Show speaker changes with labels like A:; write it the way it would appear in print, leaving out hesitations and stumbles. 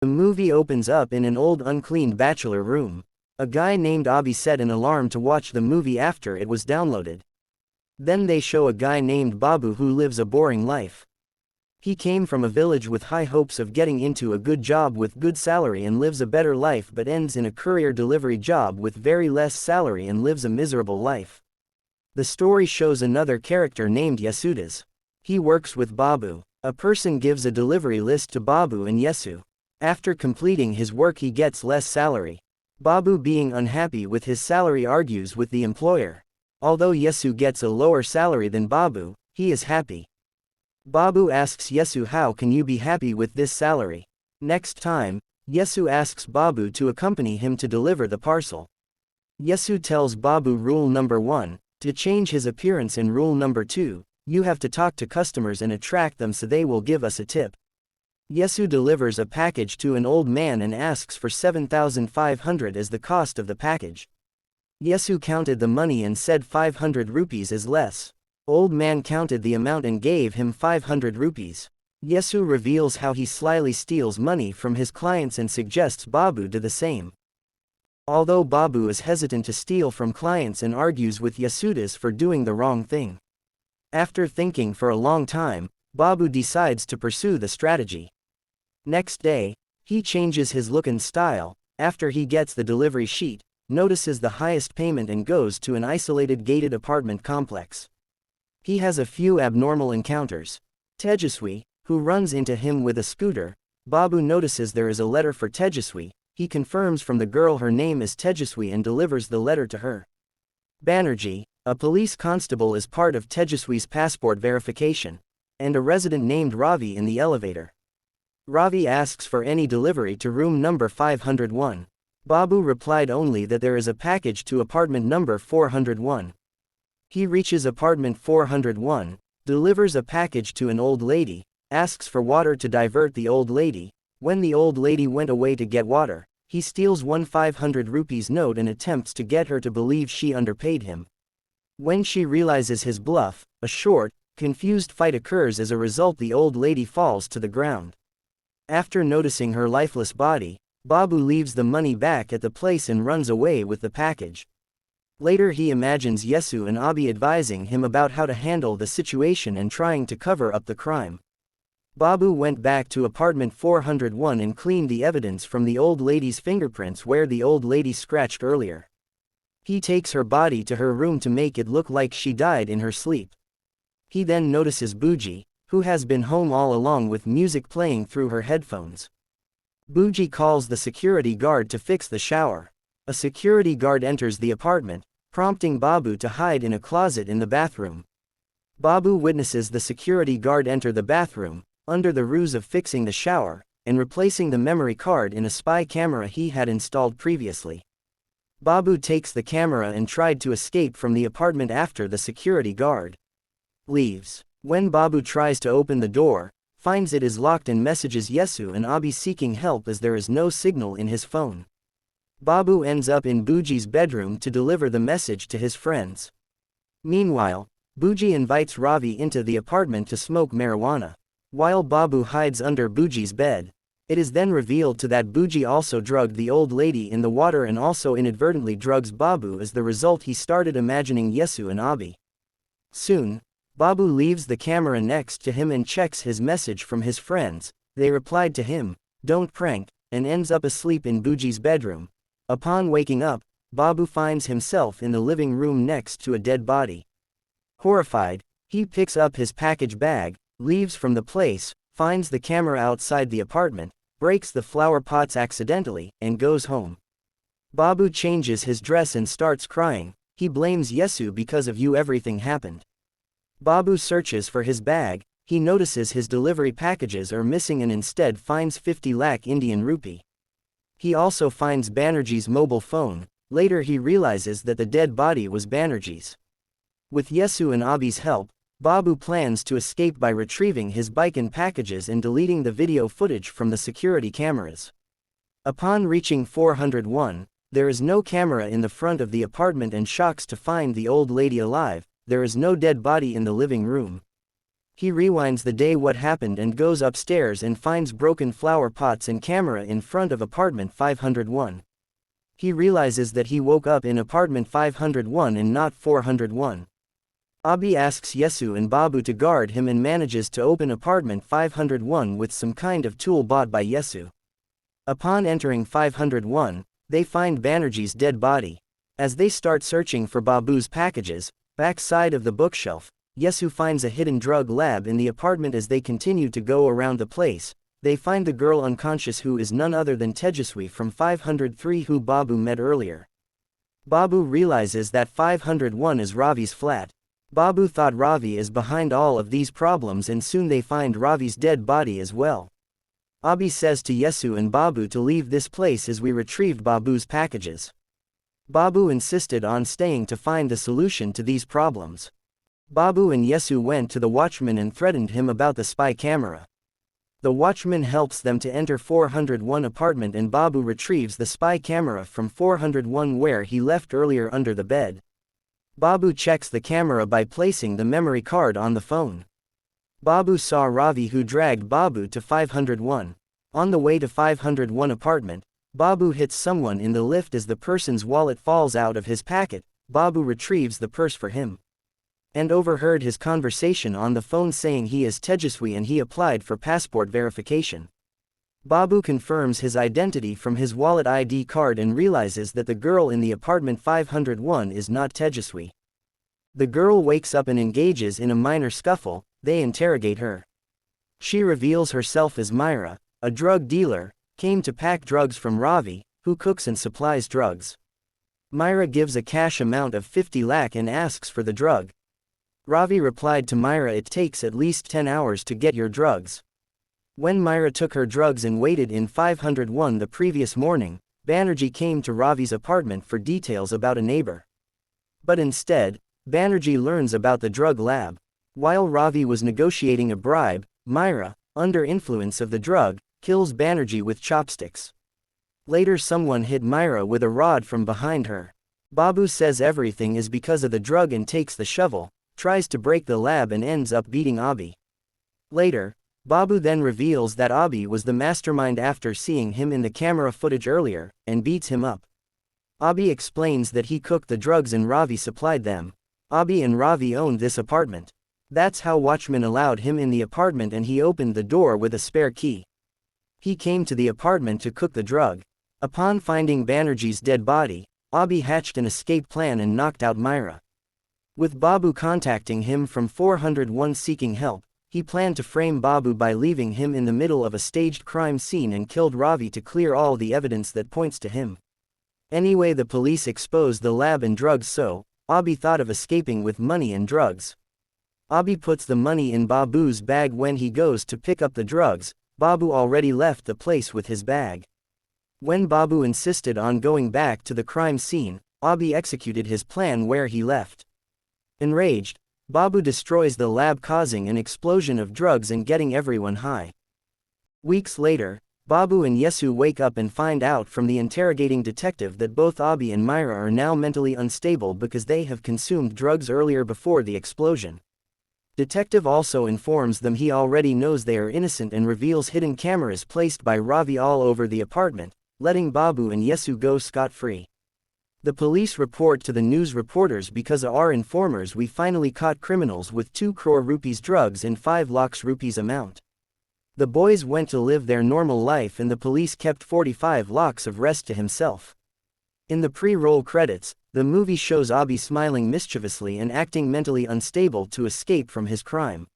A: The movie opens up in an old uncleaned bachelor room. A guy named Abi set an alarm to watch the movie after it was downloaded. Then they show a guy named Babu who lives a boring life. He came from a village with high hopes of getting into a good job with good salary and lives a better life, but ends in a courier delivery job with very less salary and lives a miserable life. The story shows another character named Yasudas. He works with Babu. A person gives a delivery list to Babu and Yesu. After completing his work he gets less salary. Babu, being unhappy with his salary, argues with the employer. Although Yesu gets a lower salary than Babu, he is happy. Babu asks Yesu, how can you be happy with this salary? Next time, Yesu asks Babu to accompany him to deliver the parcel. Yesu tells Babu rule number 1, to change his appearance, and rule number 2, you have to talk to customers and attract them so they will give us a tip. Yesu delivers a package to an old man and asks for 7,500 as the cost of the package. Yesu counted the money and said 500 rupees is less. Old man counted the amount and gave him 500 rupees. Yesu reveals how he slyly steals money from his clients and suggests Babu do the same. Although Babu is hesitant to steal from clients and argues with Yasudas for doing the wrong thing. After thinking for a long time, Babu decides to pursue the strategy. Next day, he changes his look and style. After he gets the delivery sheet, notices the highest payment and goes to an isolated gated apartment complex. He has a few abnormal encounters. Tejaswi, who runs into him with a scooter. Babu notices there is a letter for Tejaswi. He confirms from the girl her name is Tejaswi and delivers the letter to her. Banerjee, a police constable, is part of Tejaswi's passport verification, and a resident named Ravi in the elevator. Ravi asks for any delivery to room number 501. Babu replied only that there is a package to apartment number 401. He reaches apartment 401, delivers a package to an old lady, asks for water to divert the old lady. When the old lady went away to get water, he steals one 500 rupees note and attempts to get her to believe she underpaid him. When she realizes his bluff, a short, confused fight occurs. As a result, the old lady falls to the ground. After noticing her lifeless body, Babu leaves the money back at the place and runs away with the package. Later he imagines Yesu and Abi advising him about how to handle the situation and trying to cover up the crime. Babu went back to apartment 401 and cleaned the evidence from the old lady's fingerprints where the old lady scratched earlier. He takes her body to her room to make it look like she died in her sleep. He then notices Booji, who has been home all along with music playing through her headphones. Booji calls the security guard to fix the shower. A security guard enters the apartment, prompting Babu to hide in a closet in the bathroom. Babu witnesses the security guard enter the bathroom, under the ruse of fixing the shower, and replacing the memory card in a spy camera he had installed previously. Babu takes the camera and tried to escape from the apartment after the security guard leaves. When Babu tries to open the door, finds it is locked and messages Yesu and Abi seeking help as there is no signal in his phone. Babu ends up in Booji's bedroom to deliver the message to his friends. Meanwhile, Booji invites Ravi into the apartment to smoke marijuana. While Babu hides under Booji's bed, it is then revealed that Booji also drugged the old lady in the water and also inadvertently drugs Babu. As the result, he started imagining Yesu and Abi. Soon, Babu leaves the camera next to him and checks his message from his friends. They replied to him, "Don't prank," and ends up asleep in Booji's bedroom. Upon waking up, Babu finds himself in the living room next to a dead body. Horrified, he picks up his package bag, leaves from the place, finds the camera outside the apartment, breaks the flower pots accidentally, and goes home. Babu changes his dress and starts crying. He blames Yesu because of you everything happened. Babu searches for his bag. He notices his delivery packages are missing and instead finds 50 lakh Indian rupee. He also finds Banerjee's mobile phone. Later he realizes that the dead body was Banerjee's. With Yesu and Abi's help, Babu plans to escape by retrieving his bike and packages and deleting the video footage from the security cameras. Upon reaching 401, there is no camera in the front of the apartment and shocks to find the old lady alive. There is no dead body in the living room. He rewinds the day what happened and goes upstairs and finds broken flower pots and camera in front of apartment 501. He realizes that he woke up in apartment 501 and not 401. Abi asks Yesu and Babu to guard him and manages to open apartment 501 with some kind of tool bought by Yesu. Upon entering 501, they find Banerjee's dead body. As they start searching for Babu's packages, backside of the bookshelf, Yesu finds a hidden drug lab in the apartment. As they continue to go around the place, they find the girl unconscious, who is none other than Tejaswi from 503, who Babu met earlier. Babu realizes that 501 is Ravi's flat. Babu thought Ravi is behind all of these problems, and soon they find Ravi's dead body as well. Abi says to Yesu and Babu to leave this place as we retrieved Babu's packages. Babu insisted on staying to find the solution to these problems. Babu and Yesu went to the watchman and threatened him about the spy camera. The watchman helps them to enter 401 apartment, and Babu retrieves the spy camera from 401 where he left earlier under the bed. Babu checks the camera by placing the memory card on the phone. Babu saw Ravi, who dragged Babu to 501. On the way to 501 apartment, Babu hits someone in the lift. As the person's wallet falls out of his pocket, Babu retrieves the purse for him. And overheard his conversation on the phone saying he is Tejaswi and he applied for passport verification. Babu confirms his identity from his wallet ID card and realizes that the girl in the apartment 501 is not Tejaswi. The girl wakes up and engages in a minor scuffle. They interrogate her. She reveals herself as Myra, a drug dealer, came to pack drugs from Ravi, who cooks and supplies drugs. Myra gives a cash amount of 50 lakh and asks for the drug. Ravi replied to Myra, "It takes at least 10 hours to get your drugs." When Myra took her drugs and waited in 501 the previous morning, Banerjee came to Ravi's apartment for details about a neighbor. But instead, Banerjee learns about the drug lab. While Ravi was negotiating a bribe, Myra, under influence of the drug, kills Banerjee with chopsticks. Later someone hit Myra with a rod from behind her. Babu says everything is because of the drug and takes the shovel, tries to break the lab and ends up beating Abi. Later, Babu then reveals that Abi was the mastermind after seeing him in the camera footage earlier, and beats him up. Abi explains that he cooked the drugs and Ravi supplied them. Abi and Ravi owned this apartment. That's how watchman allowed him in the apartment, and he opened the door with a spare key. He came to the apartment to cook the drug. Upon finding Banerjee's dead body, Abi hatched an escape plan and knocked out Myra. With Babu contacting him from 401 seeking help, he planned to frame Babu by leaving him in the middle of a staged crime scene and killed Ravi to clear all the evidence that points to him. Anyway, the police exposed the lab and drugs, so Abi thought of escaping with money and drugs. Abi puts the money in Babu's bag. When he goes to pick up the drugs, Babu already left the place with his bag. When Babu insisted on going back to the crime scene, Abi executed his plan where he left. Enraged, Babu destroys the lab, causing an explosion of drugs and getting everyone high. Weeks later, Babu and Yesu wake up and find out from the interrogating detective that both Abi and Myra are now mentally unstable because they have consumed drugs earlier before the explosion. Detective also informs them he already knows they are innocent and reveals hidden cameras placed by Ravi all over the apartment, letting Babu and Yesu go scot-free. The police report to the news reporters, "Because of our informers we finally caught criminals with 2 crore rupees drugs and 5 lakhs rupees amount." The boys went to live their normal life and the police kept 45 lakhs of rest to himself. In the pre-roll credits, the movie shows Abi smiling mischievously and acting mentally unstable to escape from his crime.